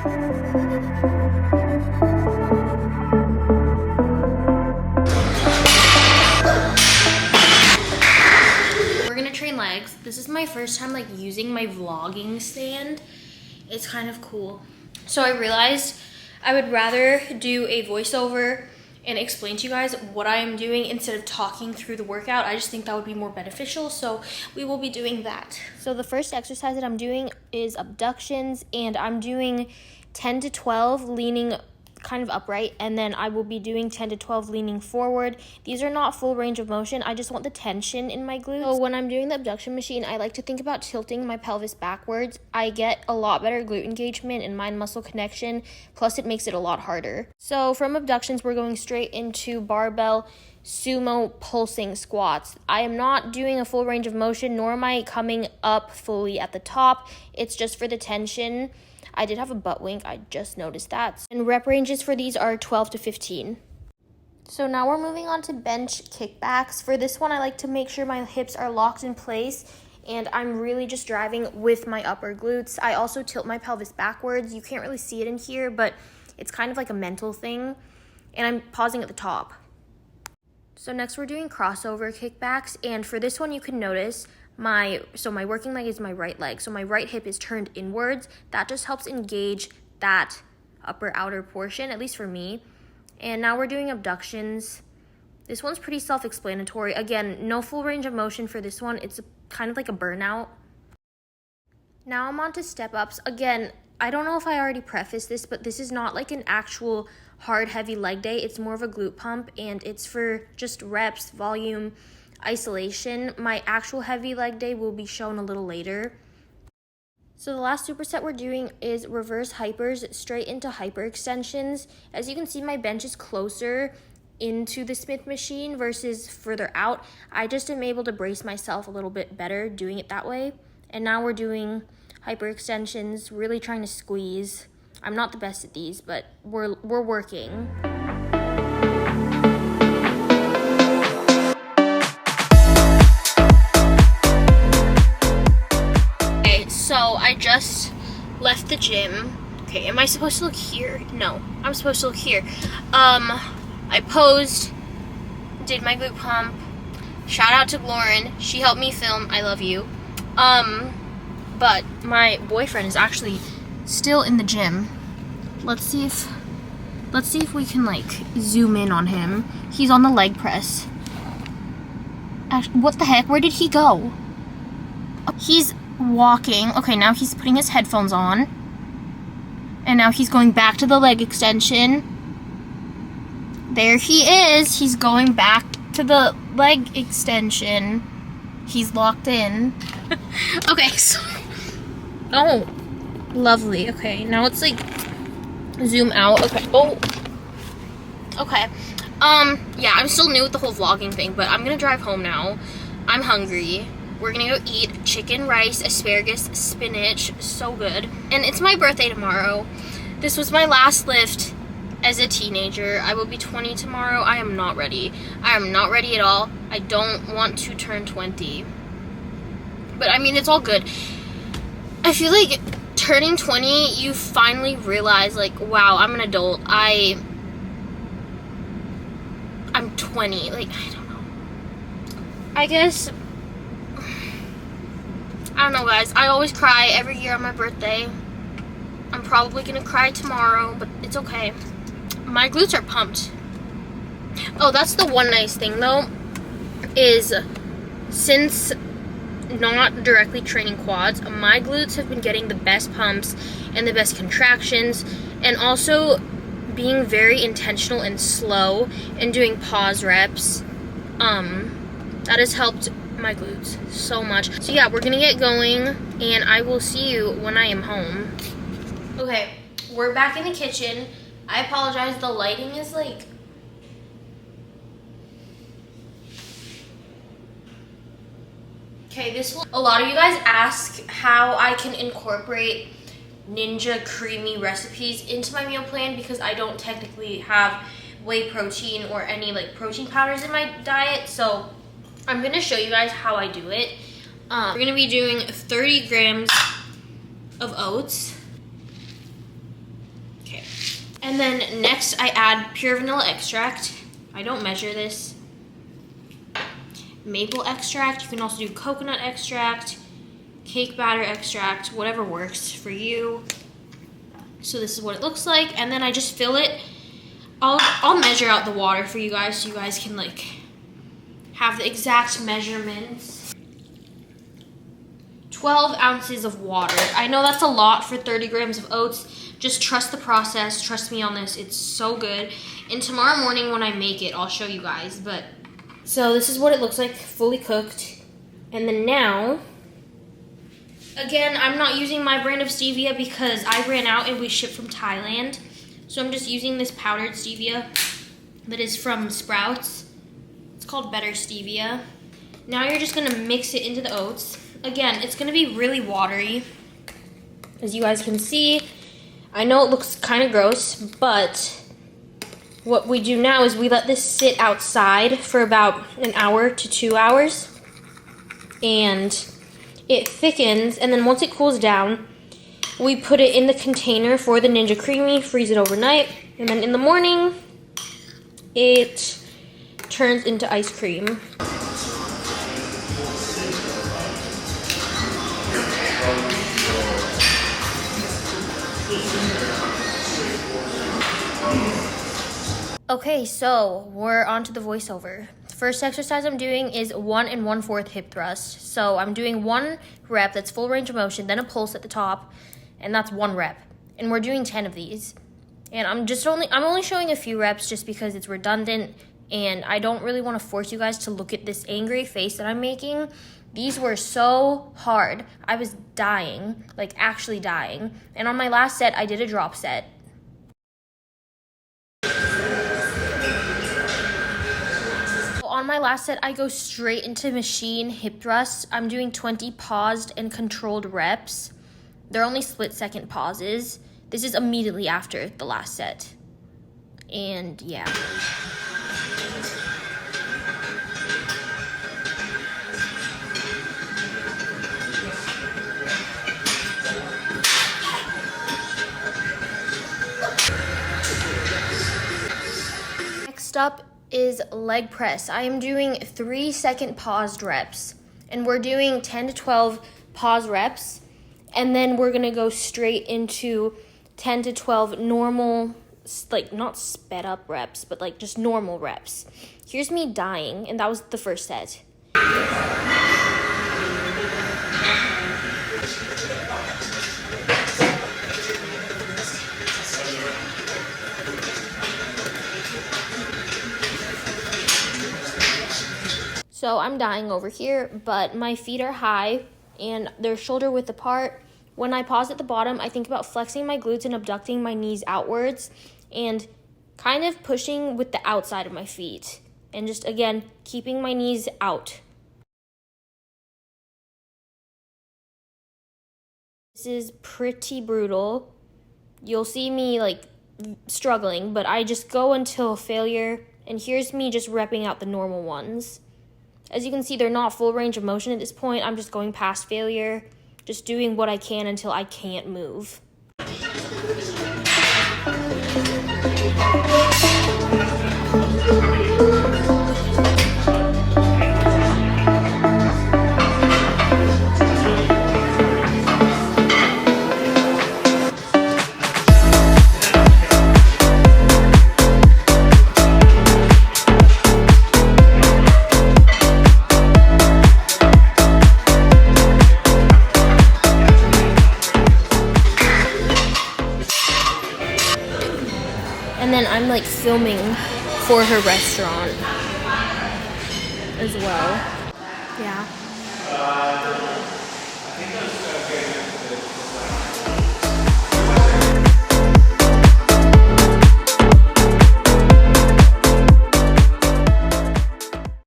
We're gonna train legs. This is my first time like using my vlogging stand. It's kind of cool. So I realized I would rather do a voiceover and explain to you guys what I am doing instead of talking through the workout. I just think that would be more beneficial, so we will be doing that. So the first exercise that I'm doing is abductions, and I'm doing 10 to 12 leaning kind of upright, and then I will be doing 10 to 12 leaning forward. These are not full range of motion. I just want the tension in my glutes. So when I'm doing the abduction machine, I like to think about tilting my pelvis backwards. I get a lot better glute engagement and mind muscle connection, plus it makes it a lot harder. So from abductions, we're going straight into barbell sumo pulsing squats. I am not doing a full range of motion, nor am I coming up fully at the top. It's just for the tension. I did have a butt wink, I just noticed that. And rep ranges for these are 12 to 15. So now we're moving on to bench kickbacks. For this one, I like to make sure my hips are locked in place and I'm really just driving with my upper glutes. I also tilt my pelvis backwards. You can't really see it in here, but it's kind of like a mental thing. And I'm pausing at the top. So next we're doing crossover kickbacks, and for this one you can notice my working leg is my right leg, so my right hip is turned inwards. That just helps engage that upper outer portion, at least for me. And now we're doing abductions. This one's pretty self-explanatory. Again, no full range of motion for this one. It's kind of like a burnout. Now I'm on to step ups. Again, I don't know if I already prefaced this, but this is not like an actual hard heavy leg day. It's more of a glute pump, and it's for just reps, volume, isolation. My actual heavy leg day will be shown a little later. So the last superset we're doing is reverse hypers straight into hyperextensions. As you can see, my bench is closer into the Smith machine versus further out. I just am able to brace myself a little bit better doing it that way. And now we're doing hyperextensions, really trying to squeeze. I'm not the best at these, but we're working. So I just left the gym. Okay, am I supposed to look here? No, I'm supposed to look here. I posed, did my glute pump. Shout out to Lauren. She helped me film. I love you. But my boyfriend is actually still in the gym. Let's see if we can like zoom in on him. He's on the leg press. Actually, what the heck? Where did he go? He's walking. Okay, now he's putting his headphones on. And now he's going back to the leg extension. There he is. He's going back to the leg extension. He's locked in. Okay, so... Oh, lovely. Okay, now it's like zoom out. Okay. Oh. Okay. Yeah, I'm still new with the whole vlogging thing, but I'm gonna drive home now. I'm hungry. We're gonna go eat chicken, rice, asparagus, spinach. So good. And it's my birthday tomorrow. This was my last lift as a teenager. I will be 20 tomorrow. I am not ready. I am not ready at all. I don't want to turn 20. But I mean, it's all good. I feel like turning 20, you finally realize, like, wow, I'm an adult. I'm 20. Like, I don't know. I guess... I don't know, guys. I always cry every year on my birthday. I'm probably gonna cry tomorrow, but it's okay. My glutes are pumped. Oh, that's the one nice thing, though, is since not directly training quads, my glutes have been getting the best pumps and the best contractions, and also being very intentional and slow and doing pause reps. That has helped my glutes so much. So yeah, we're gonna get going, and I will see you when I am home. Okay, we're back in the kitchen. I apologize, the lighting is like... Okay, a lot of you guys ask how I can incorporate Ninja creamy recipes into my meal plan, because I don't technically have whey protein or any like protein powders in my diet. So I'm gonna show you guys how I do it. We're gonna be doing 30 grams of oats. And then next I add pure vanilla extract. I don't measure this. Maple extract. You can also do coconut extract, cake batter extract, whatever works for you. So this is what it looks like. And then I just fill it. I'll measure out the water for you guys so you guys can like have the exact measurements. 12 ounces of water. I know that's a lot for 30 grams of oats. Just trust the process. Trust me on this. It's so good. And tomorrow morning when I make it, I'll show you guys. But so this is what it looks like fully cooked. And then now, again, I'm not using my brand of stevia because I ran out and we shipped from Thailand. So I'm just using this powdered stevia that is from Sprouts. It's called Better Stevia. Now you're just gonna mix it into the oats. Again, it's gonna be really watery, as you guys can see. I know it looks kind of gross, but what we do now is we let this sit outside for about an hour to 2 hours. And it thickens, and then once it cools down, we put it in the container for the Ninja Creamy, freeze it overnight, and then in the morning, it turns into ice cream. Okay, so we're on to the voiceover. The first exercise I'm doing is 1 1/4 hip thrust. So I'm doing 1 rep that's full range of motion, then a pulse at the top, and that's 1 rep. And we're doing 10 of these. And I'm only showing a few reps just because it's redundant, and I don't really want to force you guys to look at this angry face that I'm making. These were so hard. I was dying, like actually dying. And on my last set, I did a drop set. On my last set, I go straight into machine hip thrusts. I'm doing 20 paused and controlled reps. They're only split-second pauses. This is immediately after the last set. And yeah. Next up is leg press. I am doing 3-second paused reps, and we're doing 10 to 12 pause reps, and then we're gonna go straight into 10 to 12 normal, like not sped up reps, but like just normal reps. Here's me dying, and that was the first set. So I'm dying over here, but my feet are high and they're shoulder width apart. When I pause at the bottom, I think about flexing my glutes and abducting my knees outwards and kind of pushing with the outside of my feet. And just, again, keeping my knees out. This is pretty brutal. You'll see me, like, struggling, but I just go until failure. And here's me just repping out the normal ones. As you can see, they're not full range of motion at this point. I'm just going past failure, just doing what I can until I can't move. And then I'm like filming for her restaurant as well. Yeah.